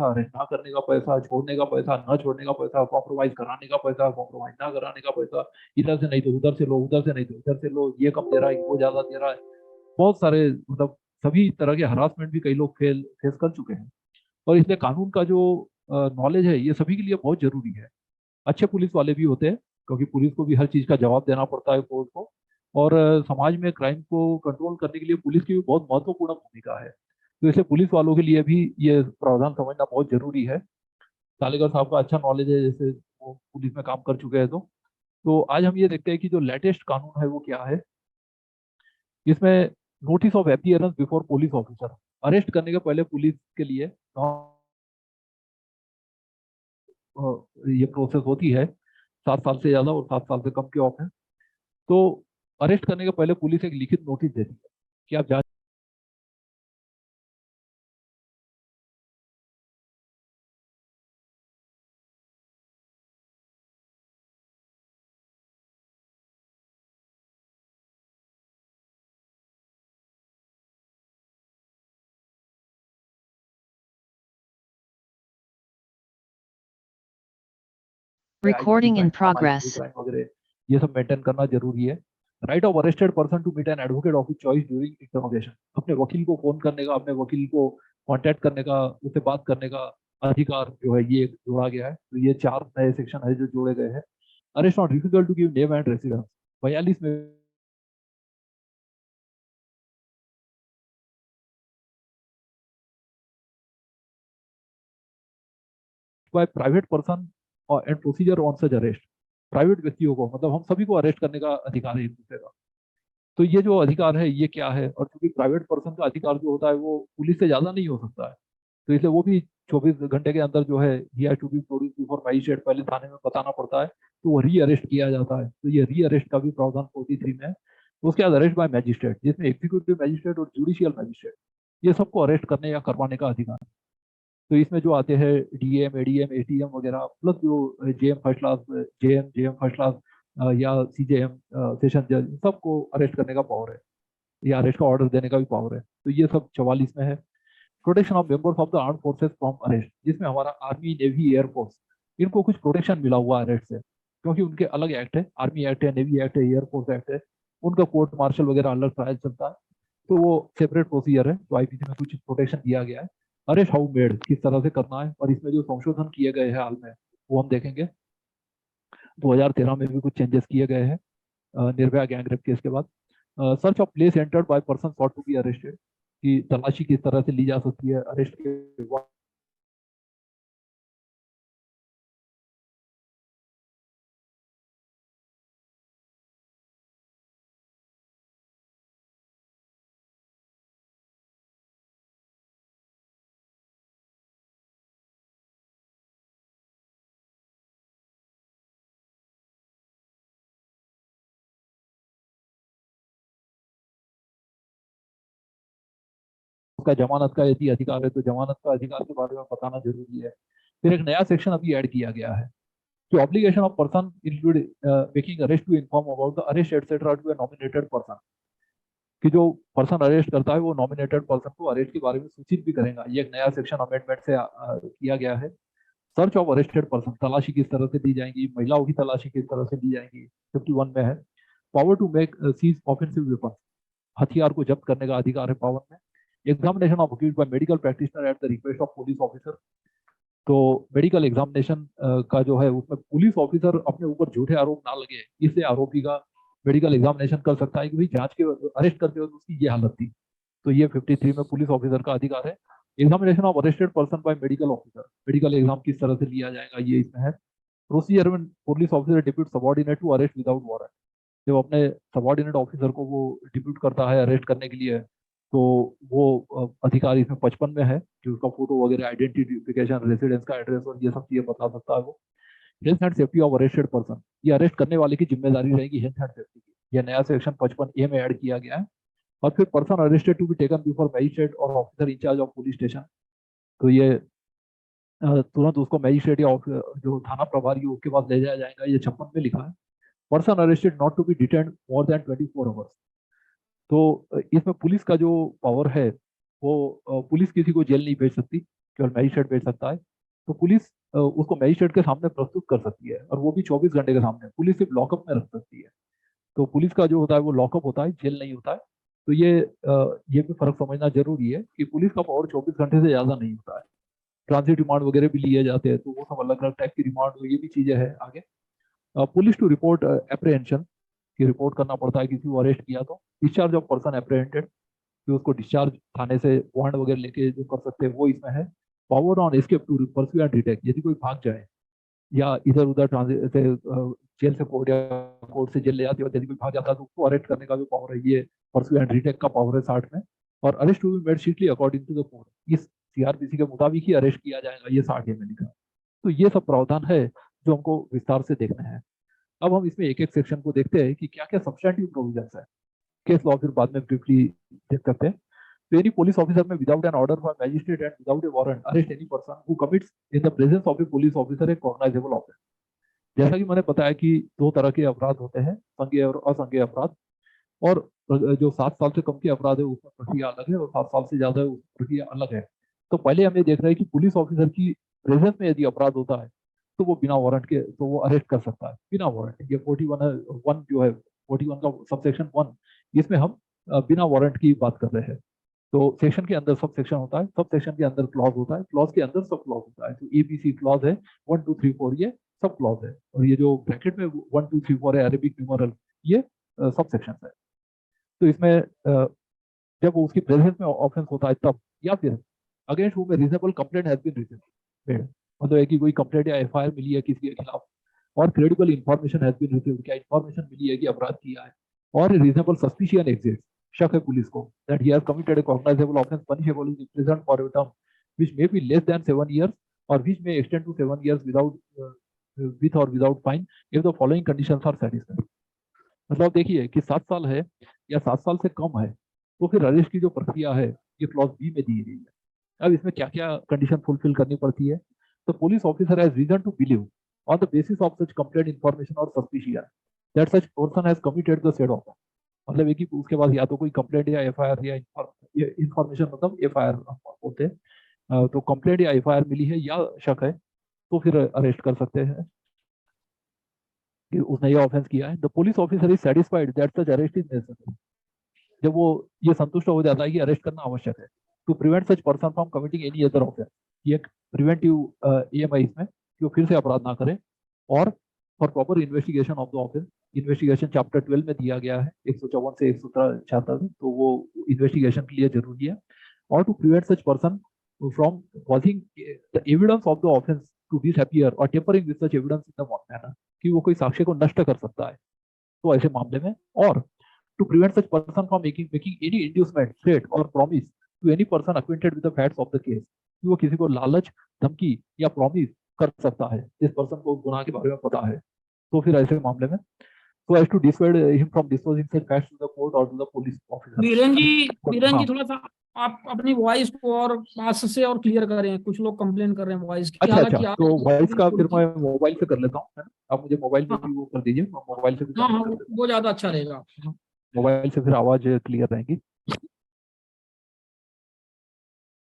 Arrest ना करने का पैसा, छोड़ने का पैसा, न छोड़ने का पैसा, कॉम्प्रोमाइज कराने का पैसा, कॉम्प्रोमाइज ना कराने का पैसा, इधर से नहीं तो उधर से लो, उधर से नहीं तो इधर से लो, ये कम दे रहा है, वो ज्यादा दे रहा है। बहुत सारे मतलब सभी तरह के हरासमेंट भी कई लोग फेस कर चुके हैं। और इसलिए कानून का जो नॉलेज है ये सभी के लिए बहुत जरूरी है। अच्छे पुलिस वाले भी होते हैं, क्योंकि पुलिस को भी हर चीज का जवाब देना पड़ता है कोर्ट को। और समाज में क्राइम को कंट्रोल करने के लिए पुलिस की भी बहुत महत्वपूर्ण भूमिका है। तो इसलिए पुलिस वालों के लिए भी ये प्रावधान समझना बहुत जरूरी है। तालेकर साहब का अच्छा नॉलेज है, जैसे वो पुलिस में काम कर चुके हैं। तो आज हम ये देखते हैं कि जो लेटेस्ट कानून है वो क्या है। इसमें notice of appearance before police officer, arrest करने के पहले पुलिस के लिए ये प्रोसेस होती है। 7 साल से ज्यादा और 7 साल से कम के ऑफेंस। तो अरेस्ट करने के पहले पुलिस एक लिखित नोटिस देती है कि आप जांच Recording in crime, non ICD progress. Crime वगैरह, ये सब मेंटेन करना जरूरी है। Right of arrested person to meet an advocate of his choice during interrogation, अपने वकील को फोन करने का, अपने वकील को कांटेक्ट करने का, उससे बात करने का अधिकार जो है ये जोड़ा गया है। तो ये 4 नए सेक्शन है जो जोड़े गए हैं। Arrest on refusal to give name and residence, 42 में by private person and procedure on such arrest, private व्यक्तियों को, मतलब हम सभी को अरेस्ट करने का अधिकार है एक दूसरे का। तो ये जो अधिकार है ये क्या है, और क्योंकि प्राइवेट पर्सन का अधिकार जो होता है वो पुलिस से ज्यादा नहीं हो सकता है, तो इसलिए वो भी 24 घंटे के अंदर जो है he has to be produce before magistrate, पहले थाने में बताना पड़ता है, तो वो री अरेस्ट किया जाता है। तो ये री अरेस्ट का भी प्रावधान 43 में है। तो उसके बाद अरेस्ट बाय मैजिस्ट्रेट, जिसमें एग्जीक्यूटिव मैजिस्ट्रेट और जुडिशियल मैजिस्ट्रेट ये सबको अरेस्ट करने या करवाने का अधिकार है। तो इसमें जो आते हैं डीएम, एडीएम, एटीएम वगैरह, प्लस जो JM first class, JM first class या सीजेएम सेशन जज, सबको अरेस्ट करने का पावर है, या अरेस्ट का ऑर्डर देने का भी पावर है। तो ये सब 44 में है। Protection of members of the arm forces from arrest, जिसमें हमारा आर्मी, नेवी, एयरफोर्स, इनको कुछ प्रोटेक्शन मिला हुआ अरेस्ट से, क्योंकि उनके अलग एक्ट है, आर्मी एक्ट है, नेवी एक्ट है, एयरफोर्स एक्ट है, उनका कोर्ट मार्शल वगैरह अलग ट्रायल चलता है। तो वो सेपरेट प्रोसीजर है, तो आईपीसी में कुछ प्रोटेक्शन दिया गया है। अरेस्ट हाउ मेड किस तरह से करना है, और इसमें जो संशोधन किए गए हैं हाल में वो हम देखेंगे। 2013 में भी कुछ चेंजेस किए गए हैं निर्भया गैंग रेप केस के बाद। Search of place entered by person sought to be arrested, कि तलाशी किस तरह से ली जा सकती है अरेस्ट के बाद। उसका जमानत का यदि अधिकार है तो जमानत का अधिकार के बारे में बताना जरूरी है। फिर एक नया सेक्शन अभी ऐड किया गया है, कि obligation of person include making arrest to inform about the arrest etcetera to a nominated person, कि जो पर्सन अरेस्ट करता है वो नॉमिनेटेड पर्सन को अरेस्ट के बारे में सूचित भी करेगा। ये एक नया सेक्शन अमेंडमेंट से किया गया है। सर्च ऑफ अरेस्टेड पर्सन, तलाशी किस तरह से दी जाएंगी, महिलाओं की तलाशी किस तरह से दी जाएंगी, 51 में है। Power to make seize offensive weapon, हथियार को जब्त करने का अधिकार है पावर में। Examination of accuse by medical practitioner at the request of police officer, तो मेडिकल एग्जामिनेशन का जो है उसमें पुलिस ऑफिसर अपने ऊपर झूठे आरोप ना लगे, इससे आरोपी का मेडिकल एग्जामिनेशन कर सकता है कि भाई जांच के अरेस्ट करते वक्त उसकी ये हालत थी। तो ये 53 में पुलिस ऑफिसर का अधिकार है। Examination of arrested person by medical officer, medical exam किस तरह से लिया जाएगा ये इसमें है। प्रोसीजर में police officer depute subordinate to arrest without warrant, जब अपने सबॉर्डिनेट ऑफिसर को वो डिप्यूट करता है अरेस्ट करने के लिए, तो वो अधिकार इसमें 55 में है, कि उसका फोटो वगैरह, आइडेंटिफिकेशन, रेसिडेंस का एड्रेस और ये सब चीजें बता सकता है वो। Health and safety of arrested person, ये अरेस्ट करने वाले की जिम्मेदारी रहेगी हेल्थ एंड सेफ्टी की, यह नया सेक्शन 55A में ऐड किया गया है। और फिर person arrested to be taken before magistrate और officer incharge of police station, तो ये तुरंत उसको मजिस्ट्रेट या जो थाना प्रभारी है उसके पास ले जाया जाएगा, ये 56 में लिखा है। Person arrested not to be detained more than 24 hours, तो इसमें पुलिस का जो पावर है वो पुलिस किसी को जेल नहीं भेज सकती, केवल मैजिस्ट्रेट भेज सकता है। तो पुलिस उसको मैजिस्ट्रेट के सामने प्रस्तुत कर सकती है, और वो भी 24 घंटे के सामने। पुलिस सिर्फ लॉकअप में रख सकती है। तो पुलिस का जो होता है वो लॉकअप होता है, जेल नहीं होता है। तो ये भी फर्क समझना जरूरी है कि पुलिस का पावर 24 घंटे से ज्यादा नहीं होता है। ट्रांजिट रिमांड वगैरह भी लिए जाते हैं, तो वो सब अलग अलग टाइप की रिमांड, ये भी चीजें हैं आगे। पुलिस टू रिपोर्ट एप्रीहेंशन की रिपोर्ट करना पड़ता है किसी को अरेस्ट किया तो। डिस्चार्ज ऑफ पर्सन एप्रीहेंडेड, कि उसको डिस्चार्ज थाने से वारंट वगैरह लेके जो कर सकते हैं वो इसमें है। Power on escape to pursue and detect, यदि कोई भाग जाए या इधर उधर ट्रांजिट से जेल से कोर्ट या कोर्ट से जेल ले जाते हो, यदि कोई भाग जाता है तो उसको अरेस्ट करने का जो पावर है ये परस्यू एंड डिटेक्ट का पावर है 60 में। और arrest to be made strictly according to the court, इस सीआरपीसी के मुताबिक ही अरेस्ट किया जाएगा, ये 60 में लिखा है। तो ये सब प्रावधान है जो हमको विस्तार से देखना है। अब हम इसमें एक एक सेक्शन को देखते हैं कि क्या क्या सब्सटैंटिव प्रोविजंस है। केस लॉ फिर बाद में ब्रीफली देख सकते हैं। तो एनी पुलिस ऑफिसर में without an order from magistrate and without A warrant arrest any person who commits in the presence of A police officer A cognizable offence. जैसा कि मैंने बताया कि दो तरह के अपराध होते हैं, संज्ञेय और असंज्ञेय अपराध। और जो 7 साल से कम के अपराध है उसमें प्रक्रिया अलग है, और 7 साल से ज्यादा है उसमें प्रक्रिया अलग है। तो पहले हम ये देख रहे हैं कि पुलिस ऑफिसर की प्रेजेंस में यदि अपराध होता है तो वो बिना वारंट के तो वो अरेस्ट कर सकता है बिना वारंट। ये 41 है, 1 जो है 41 का सबसेक्शन 1, इसमें हम बिना वारंट की बात कर रहे हैं। तो सेक्शन के अंदर सब सेक्शन होता है, सब सेक्शन के अंदर क्लॉज होता है, क्लॉज के अंदर सब क्लॉज होता है। तो एबीसी क्लॉज है, 1 2 3 4 ये सब क्लॉज है। और ये जो ब्रैकेट में 1 2 3 4 है अरेबिक न्यूमरल, ये सब सेक्शन है। तो इसमें जब उसकी प्रेजेंस में ऑफेंस होता है तब, या फिर against whom reasonable complaint has been received, मतलब है कि कोई कंप्लेंट या एफआईआर मिली है किसी के खिलाफ, और credible information has been received, क्या इंफॉर्मेशन मिली है कि अपराध किया है, और रीजनेबल सस्पिशियन एग्जिस्ट, शक है पुलिस को that he has committed a cognizable offence punishable in prison for a term which may be less than 7 years or which may extend to 7 years without with or without fine if the following conditions are satisfied. मतलब देखिए कि 7 साल है या 7 साल से कम है, तो फिर अरेस्ट की जो प्रक्रिया है ये क्लॉज बी में दी गई है। अब इसमें क्या क्या कंडीशन फुलफिल करनी पड़ती है। तो police officer has reason to believe on the basis of such complaint information or suspicion that such person has committed the said offence. मतलब एक ही उसके बाद या तो कोई कंप्लेंट या एफआईआर या इंफॉर्मेशन, मतलब एफआईआर बोलते हैं। तो कंप्लेंट या एफआईआर मिली है या शक है तो फिर अरेस्ट कर सकते हैं कि उसने ये ऑफेंस किया है। The police officer is satisfied that such arrest is necessary, जब वो ये संतुष्ट हो जाता है कि अरेस्ट करना आवश्यक है to prevent such person from committing any other offence. ये एक प्रिवेंटिव एम है इसमें कि वो फिर से अपराध ना करे। और for proper investigation of the offence, investigation chapter 12 में दिया गया है 154 से 176, तो वो इन्वेस्टिगेशन के लिए जरूरी है। और to prevent such person from causing the evidence of the offence to disappear or tampering with such evidence in the manner, कि वो कोई साक्ष्य को नष्ट कर सकता है तो ऐसे मामले में। और to prevent such person from making any inducement, threat or promise to any person acquainted with the facts of the case, कि वो किसी को लालच, धमकी या प्रॉमिस कर सकता है जिस पर्सन को गुनाह के बारे में पता है, तो फिर ऐसे मामले में so as to dissuade him from disclosing such facts to the court or to the police officer। Biren हाँ, जी थोड़ा सा आप अपनी वॉइस को और पास से और क्लियर करें, कुछ लोग कंप्लेन कर रहे हैं वॉइस की, अच्छा अच्छा, हालांकि तो वॉइस का फिर आप मैं मोबाइल से कर लेता हूँ, है ना। आप मुझे मोबाइल में हाँ भी वो कर दीजिए, मैं मोबाइल से भी हाँ कनेक्ट हाँ, कर देता वो ज्यादा अच्छा रहेगा। हूँ। मोबाइल से फिर आवाज क्लियर रहेगी।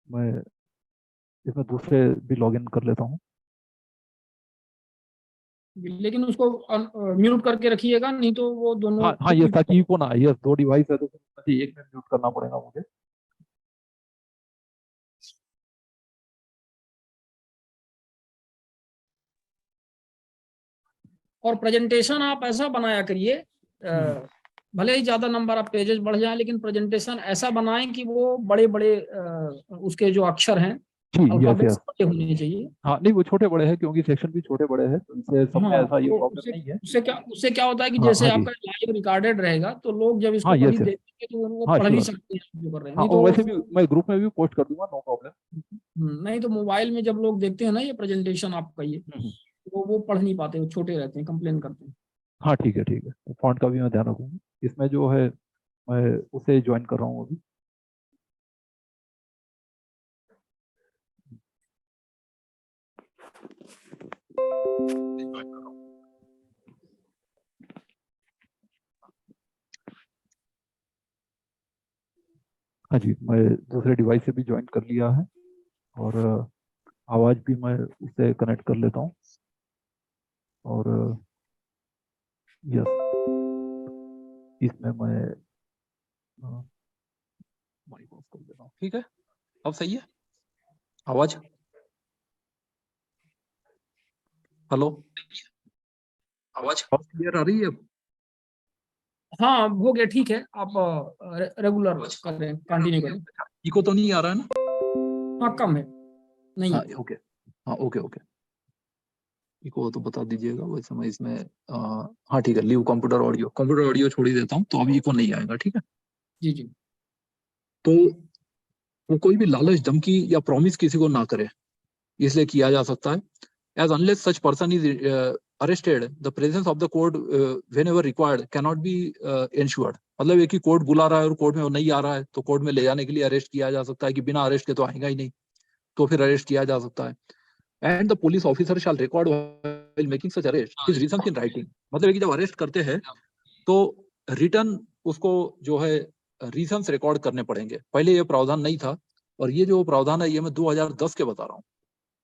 मैं इसमें दूसरे भी लॉग इन कर लेता हूँ। लेकिन उसको म्यूट करके रखिएगा, नहीं तो वो दोनों हाँ हाँ, ये ताकि को ना, ये 2 डिवाइस है तो फिर मुझे एक में म्यूट करना पड़ेगा मुझे। और प्रेजेंटेशन आप ऐसा बनाया करिए, भले ही ज्यादा नंबर आप पेजेस बढ़ जाए, लेकिन प्रेजेंटेशन ऐसा बनाएं कि वो बड़े बड़े उसके जो अक्षर हैं जी, यस अल्फाबेट्स यस। बड़े होने चाहिए। हाँ नहीं, वो छोटे बड़े हैं क्योंकि सेक्शन भी छोटे बड़े हैं, तो इससे सब में हाँ, ऐसा ये तो प्रॉब्लम उससे नहीं है। उससे क्या होता है कि हाँ जैसे हाँ जी, आपका लाइव रिकॉर्डेड रहेगा तो लोग जब इसको हाँ कभी यस यस, देखेंगे तो वो हाँ पढ़ भी श्योर। सकते हैं जो कर रहे हैं, हाँ, नहीं और तो वैसे भी मैं ग्रुप में भी पोस्ट कर दूंगा, नो प्रॉब्लम। नहीं तो मोबाइल में जब लोग देखते हैं ना ये प्रेजेंटेशन आपका, ये वो पढ़ नहीं पाते, वो छोटे रहते हैं, कंप्लेन करते हैं। हाँ ठीक है ठीक है, फॉन्ट का भी मैं ध्यान रखूंगा। इसमें जो है मैं उसे ज्वाइन कर रहा हूँ अभी। हाँ जी, मैं दूसरे डिवाइस से भी ज्वाइन कर लिया है। और आवाज भी मैं उससे कनेक्ट कर लेता हूँ और यस इसमें मैं माइक ऑफ कर देता हूँ। ठीक है, अब सही है आवाज? हेलो, आवाज क्लियर आ रही है? हाँ हो गया, ठीक है, आप रेगुलर करें, कंटिन्यू करें। इको तो नहीं आ रहा है ना? हाँ कम है, नहीं हाँ है। ओके, हाँ ओके ओके, इको तो बता दीजिएगा। वैसे मैं इसमें हाँ ठीक है, लीव कंप्यूटर ऑडियो छोड़ ही देता हूँ, तो अभी इको नहीं आएगा। ठीक है, जी जी। तो वो कोई भी लालच, धमकी या प्रॉमिस किसी को ना करे, इसलिए किया जा सकता है। As unless such person is arrested, the presence of the court whenever required cannot be ensured. मतलब एक ही कोर्ट बुला रहा है और कोर्ट में वो नहीं आ रहा है, तो कोर्ट में ले जाने के लिए अरेस्ट किया जा सकता है, कि बिना अरेस्ट के तो आएगा ही नहीं, तो फिर अरेस्ट किया जा सकता है। And the police officer shall record while making such arrest his reasons in writing. मतलब कि जब अरेस्ट करते हैं तो रिटर्न उसको जो है रीजंस रिकॉर्ड करने पड़ेंगे। पहले ये प्रावधान नहीं था, और ये जो प्रावधान है ये मैं 2010 के बता रहा हूँ।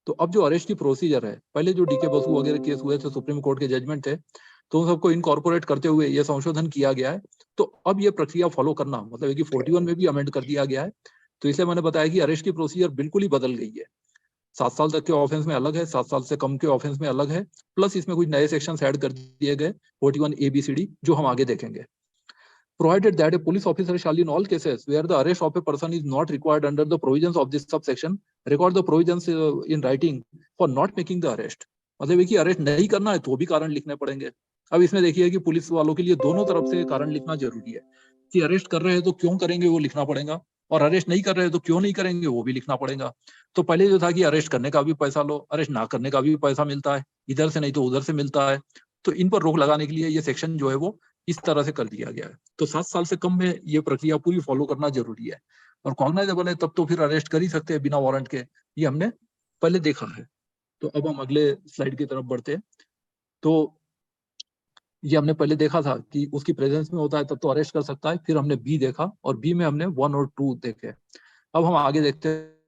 तो अब जो अरेस्ट की प्रोसीजर है, पहले जो डीके बसु वगैरह केस हुए थे, सुप्रीम कोर्ट के जजमेंट थे, तो उन सबको इनकॉर्पोरेट करते हुए ये संशोधन किया गया है। तो अब ये प्रक्रिया फॉलो करना, मतलब है कि 41 में भी अमेंड कर दिया गया है। तो इसलिए मैंने बताया कि अरेस्ट की प्रोसीजर बिल्कुल ही बदल गई है। 7 साल तक के ऑफेंस में अलग है, 7 साल से कम के ऑफेंस में अलग है, प्लस इसमें कुछ नए सेक्शन ऐड कर दिए गए 41 ABCD, जो हम आगे देखेंगे। Provided that a police officer shall in all cases where the arrest of a person is not required under the provisions of this subsection record the provisions in writing for not making the arrest। मतलब है कि arrest नहीं करना है तो भी कारण लिखने पड़ेंगे। अब इसमें देखिए कि पुलिस वालों के लिए दोनों तरफ से कारण लिखना जरूरी है, कि अरेस्ट कर रहे हैं तो क्यों करेंगे वो लिखना पड़ेगा, और अरेस्ट नहीं कर रहे हैं तो क्यों नहीं करेंगे वो भी लिखना पड़ेगा। तो पहले जो था कि अरेस्ट करने का भी पैसा लो, अरेस्ट ना करने का भी पैसा मिलता है, इधर से नहीं तो उधर से मिलता है। तो इन पर रोक लगाने के लिए ये सेक्शन जो है वो इस तरह से कर दिया गया है। तो 7 साल से कम में ये प्रक्रिया पूरी फॉलो करना जरूरी है, और कॉग्नाइजेबल है तब तो फिर अरेस्ट कर ही सकते हैं बिना वारंट के, ये हमने पहले देखा है। तो अब हम अगले स्लाइड की तरफ बढ़ते हैं। तो ये हमने पहले देखा था कि उसकी प्रेजेंस में होता है तब तो अरेस्ट कर सकता है, फिर हमने बी देखा, और बी में हमने 1 और 2 देखे। अब हम आगे देखते हैं